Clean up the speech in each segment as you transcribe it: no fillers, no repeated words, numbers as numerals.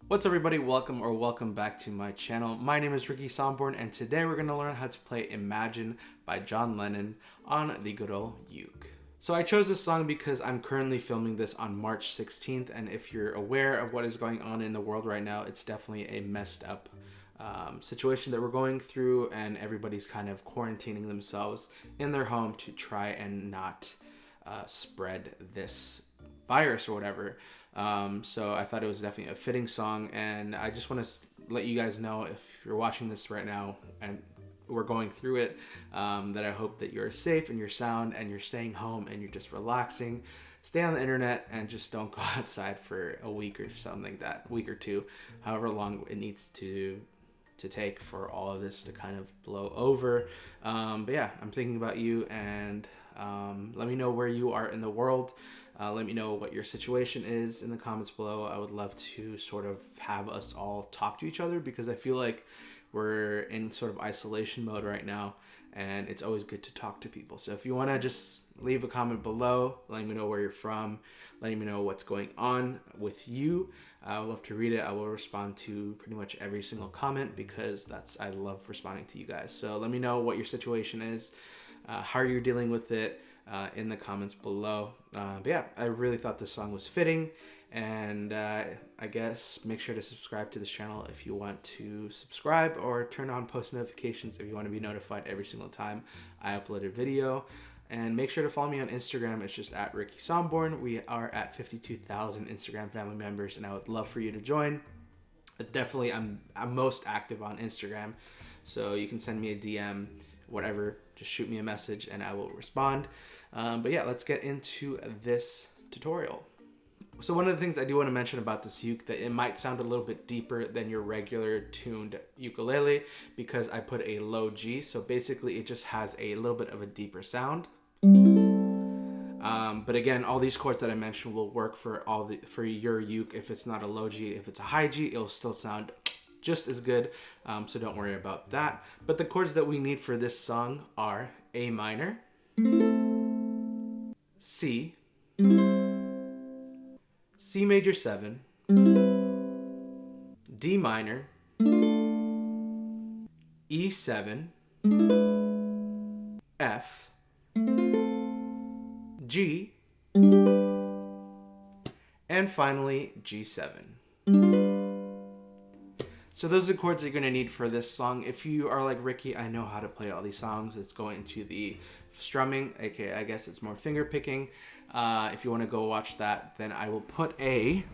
What's up everybody, welcome back to my channel. My name is Somborn and today we're going to learn how to play Imagine by John Lennon on the good old uke. So I chose this song because I'm currently filming this on March 16th, and if you're aware of what is going on in the world right now, it's definitely a messed up situation that we're going through, and everybody's kind of quarantining themselves in their home to try and not spread this virus or whatever. So I thought it was definitely a fitting song, and I just want to let you guys know, if you're watching this right now and we're going through it, that I hope that you're safe and you're sound and you're staying home and you're just relaxing. Stay on the internet and just don't go outside for a week or something like that, a week or two, however long it needs to take for all of this to kind of blow over. But yeah, I'm thinking about you, and let me know where you are in the world. Let me know what your situation is in the comments below. I would love to sort of have us all talk to each other, because I feel like we're in sort of isolation mode right now, and it's always good to talk to people. So if you want to just leave a comment below, letting me know where you're from, letting me know what's going on with you, I would love to read it. I will respond to pretty much every single comment, because I love responding to you guys. So let me know what your situation is, how you're dealing with it, in the comments below. But yeah, I really thought this song was fitting, and I guess make sure to subscribe to this channel if you want to subscribe, or turn on post notifications if you want to be notified every single time I upload a video. And make sure to follow me on Instagram. It's just at Ricky Somborn. We are at 52,000 Instagram family members, and I would love for you to join. Definitely, I'm most active on Instagram, so you can send me a DM, whatever. Just shoot me a message and I will respond. But yeah, let's get into this tutorial. So one of the things I do want to mention about this uke, that it might sound a little bit deeper than your regular tuned ukulele, because I put a low G. So basically it just has a little bit of a deeper sound. But again, all these chords that I mentioned will work for your uke. If it's not a low G, if it's a high G, it'll still sound just as good. So don't worry about that. But the chords that we need for this song are A minor, C, C major 7, D minor, E7, F, G, and finally G7. So those are the chords that you're going to need for this song. If you are like Ricky, I know how to play all these songs. It's going to the strumming, aka I guess it's more finger picking. If you want to go watch that, then I will put a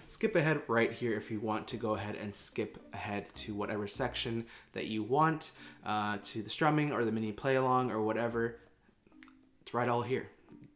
skip ahead right here if you want to go ahead and skip ahead to whatever section that you want, to the strumming or the mini play along or whatever. It's right all here.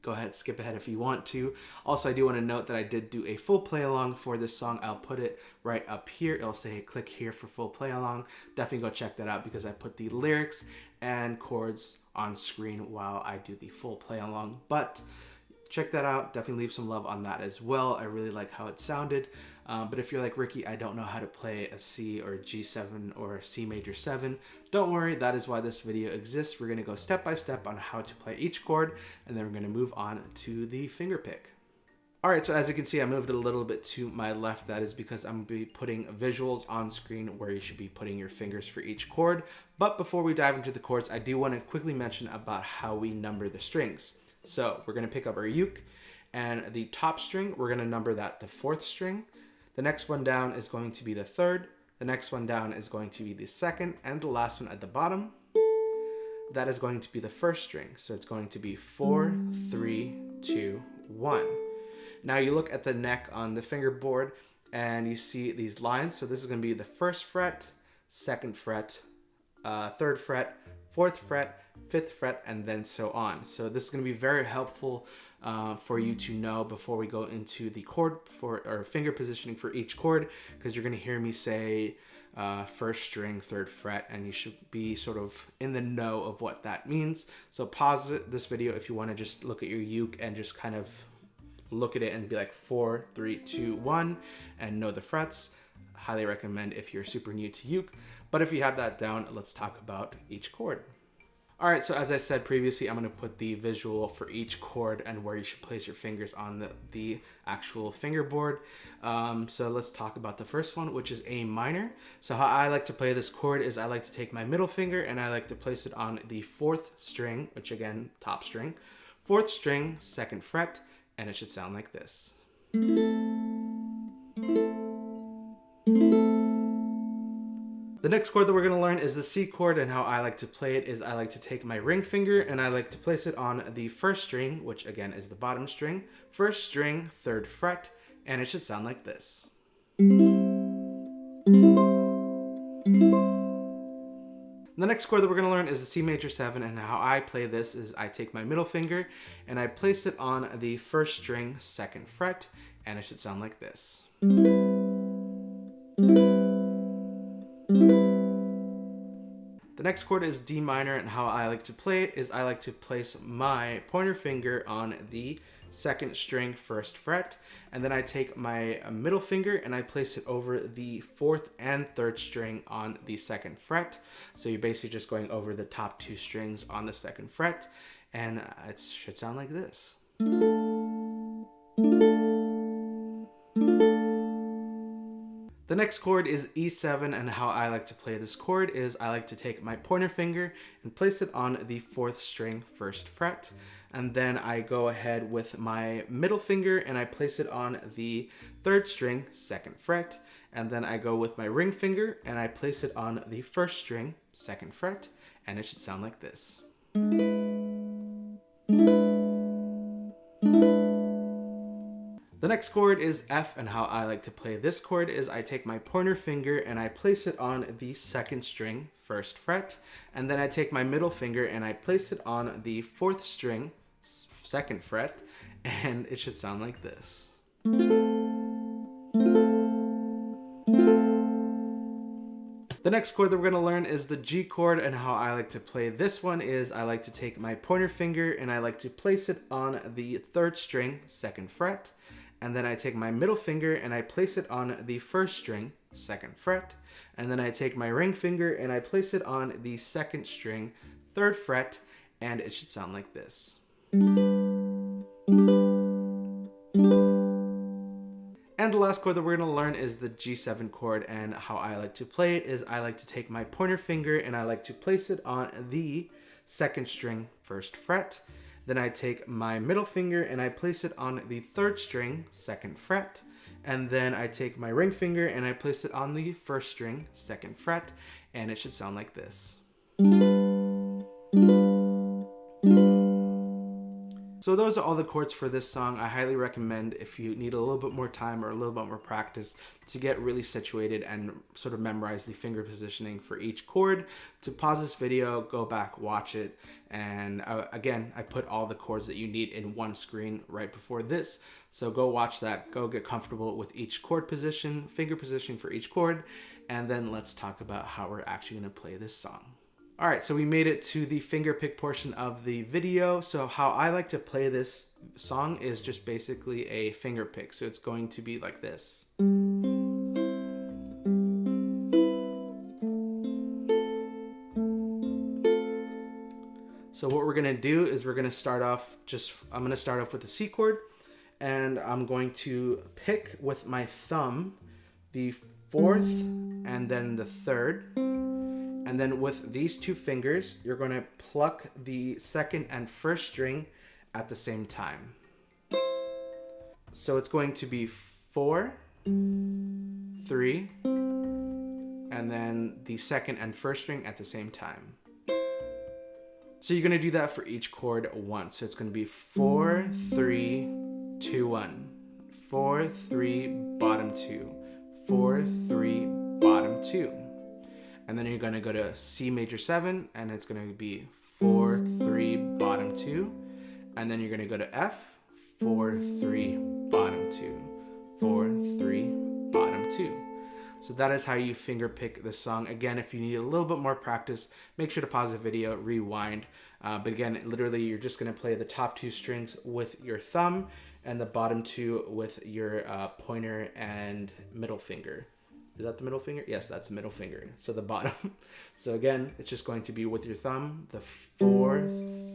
Go ahead, skip ahead if you want to. Also, I do want to note that I did do a full play along for this song. I'll put it right up here. It'll say click here for full play along. Definitely go check that out, because I put the lyrics and chords on screen while I do the full play along. But check that out. Definitely leave some love on that as well. I really like how it sounded. But if you're like Ricky, I don't know how to play a C or a G7 or a C major 7, don't worry. That is why this video exists. We're going to go step by step on how to play each chord, and then we're going to move on to the finger pick. Alright, so as you can see, I moved it a little bit to my left. That is because I'm going to be putting visuals on screen where you should be putting your fingers for each chord. But before we dive into the chords, I do want to quickly mention about how we number the strings. So we're going to pick up our uke, and the top string, we're going to number that the 4th string. The next one down is going to be the 3rd. The next one down is going to be the 2nd, and the last one at the bottom, that is going to be the 1st string. So it's going to be 4, 3, 2, 1. Now you look at the neck on the fingerboard and you see these lines. So this is going to be the 1st fret, 2nd fret, 3rd fret, 4th fret, 5th fret, and then so on. So this is going to be very helpful for you to know before we go into the chord or finger positioning for each chord, because you're going to hear me say 1st string, 3rd fret, and you should be sort of in the know of what that means. So pause this video if you want to just look at your uke and just kind of look at it and be like 4, 3, 2, 1, and know the frets. Highly recommend if you're super new to uke. But if you have that down, let's talk about each chord. All right, so as I said previously, I'm going to put the visual for each chord and where you should place your fingers on the actual fingerboard. So let's talk about the first one, which is A minor. So how I like to play this chord is I like to take my middle finger and I like to place it on the 4th string, which again, top string, 4th string, 2nd fret, and it should sound like this. The next chord that we're going to learn is the C chord, and how I like to play it is I like to take my ring finger and I like to place it on the 1st string, which again is the bottom string, 1st string, 3rd fret, and it should sound like this. The next chord that we're going to learn is the C major 7, and how I play this is I take my middle finger and I place it on the 1st string, 2nd fret, and it should sound like this. The next chord is D minor, and how I like to play it is I like to place my pointer finger on the 2nd string, 1st fret, and then I take my middle finger and I place it over the 4th and 3rd string on the 2nd fret. So you're basically just going over the top 2 strings on the 2nd fret, and it should sound like this. The next chord is E7, and how I like to play this chord is I like to take my pointer finger and place it on the 4th string, 1st fret, and then I go ahead with my middle finger and I place it on the 3rd string, 2nd fret, and then I go with my ring finger and I place it on the 1st string, 2nd fret, and it should sound like this. The next chord is F, and how I like to play this chord is I take my pointer finger and I place it on the 2nd string, 1st fret, and then I take my middle finger and I place it on the 4th string, 2nd fret, and it should sound like this. The next chord that we're going to learn is the G chord, and how I like to play this one is I like to take my pointer finger and I like to place it on the 3rd string, 2nd fret, and then I take my middle finger and I place it on the 1st string, 2nd fret, and then I take my ring finger and I place it on the 2nd string, 3rd fret, and it should sound like this. And the last chord that we're going to learn is the G7 chord, and how I like to play it is I like to take my pointer finger and I like to place it on the 2nd string, 1st fret. Then I take my middle finger and I place it on the 3rd string, 2nd fret. And then I take my ring finger and I place it on the 1st string, 2nd fret, and it should sound like this. So those are all the chords for this song. I highly recommend, if you need a little bit more time or a little bit more practice to get really situated and sort of memorize the finger positioning for each chord, to pause this video, go back, watch it. And again, I put all the chords that you need in one screen right before this. So go watch that, go get comfortable with each chord position, finger positioning for each chord, and then let's talk about how we're actually gonna play this song. All right, so we made it to the finger pick portion of the video. So how I like to play this song is just basically a finger pick. So it's going to be like this. So what we're gonna do is we're gonna start off I'm gonna start off with the C chord, and I'm going to pick with my thumb the 4th and then the 3rd. And then with these 2 fingers, you're going to pluck the 2nd and 1st string at the same time. So it's going to be 4, 3, and then the 2nd and 1st string at the same time. So you're going to do that for each chord once. So it's going to be 4, 3, 2, 1. 4, 3, bottom 2. 4, 3, bottom 2. And then you're going to go to C major 7, and it's going to be 4, 3, bottom 2. And then you're going to go to F, 4, 3, bottom 2. 4, 3, bottom 2. So that is how you finger pick this song. Again, if you need a little bit more practice, make sure to pause the video, rewind. But again, literally, you're just going to play the top 2 strings with your thumb and the bottom 2 with your pointer and middle finger. Is that the middle finger? Yes, that's the middle finger. So the bottom. So again, it's just going to be with your thumb, the 4,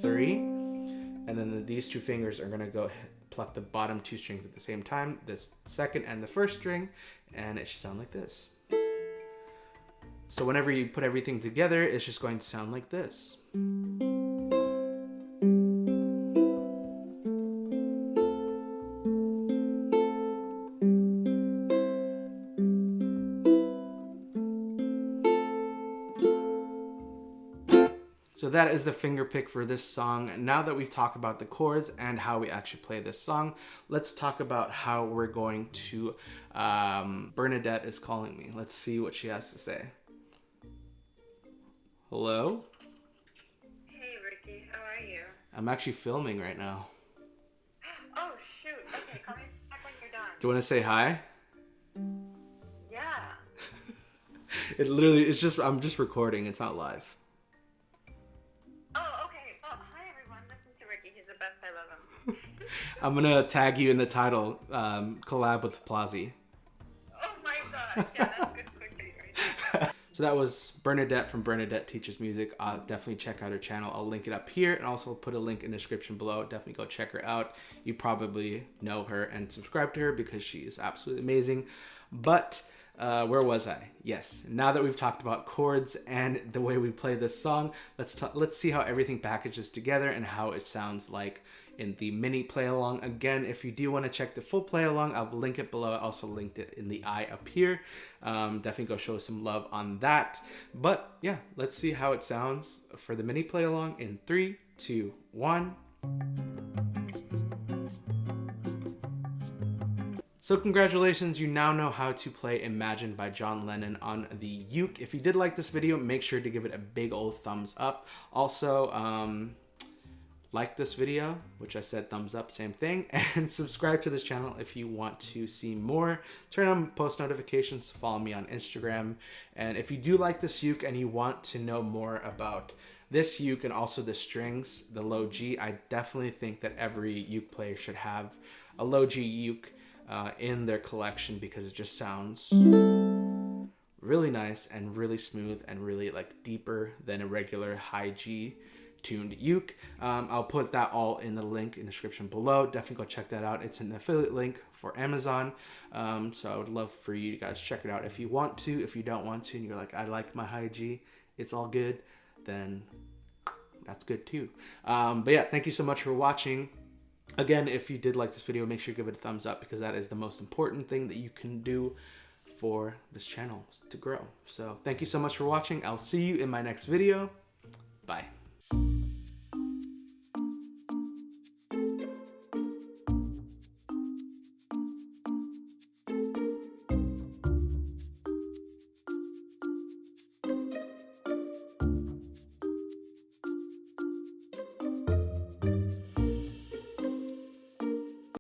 3, and then these two fingers are going to go pluck the bottom 2 strings at the same time, this second and the first string, and it should sound like this. So whenever you put everything together, it's just going to sound like this. So that is the finger pick for this song. Now that we've talked about the chords and how we actually play this song, let's talk about how we're going to... Bernadette is calling me. Let's see what she has to say. Hello? Hey Ricky, how are you? I'm actually filming right now. Oh shoot, okay, call me back when you're done. Do you want to say hi? Yeah. It literally, it's just, I'm just recording, it's not live. Oh, okay. Oh, hi everyone, listen to Ricky, he's the best, I love him. I'm gonna tag you in the title, collab with Plazi. Oh my gosh, yeah, that's good cooking right now. So that was Bernadette from Bernadette Teaches Music. Definitely check out her channel. I'll link it up here and also put a link in the description below. Definitely go check her out. You probably know her and subscribe to her because she is absolutely amazing. But where was I? Yes, now that we've talked about chords and the way we play this song, let's see how everything packages together and how it sounds like in the mini play along. Again, if you do want to check the full play along, I'll link it below. I also linked it in the eye up here. Definitely go show some love on that. But yeah, let's see how it sounds for the mini play along in 3, 2, 1. So congratulations, you now know how to play Imagine by John Lennon on the uke. If you did like this video, make sure to give it a big old thumbs up. Also, like this video, which I said thumbs up, same thing, and subscribe to this channel if you want to see more. Turn on post notifications, follow me on Instagram, and if you do like this uke and you want to know more about this uke and also the strings, the low G, I definitely think that every uke player should have a low G uke in their collection because it just sounds really nice and really smooth and really like deeper than a regular high G tuned uke. I'll put that all in the link in the description below. Definitely go check that out. It's an affiliate link for Amazon. So I would love for you guys to check it out if you want to. If you don't want to and you're like, I like my high G, it's all good, then that's good too. But yeah, thank you so much for watching. Again, if you did like this video, make sure you give it a thumbs up because that is the most important thing that you can do for this channel to grow. So thank you so much for watching. I'll see you in my next video. Bye.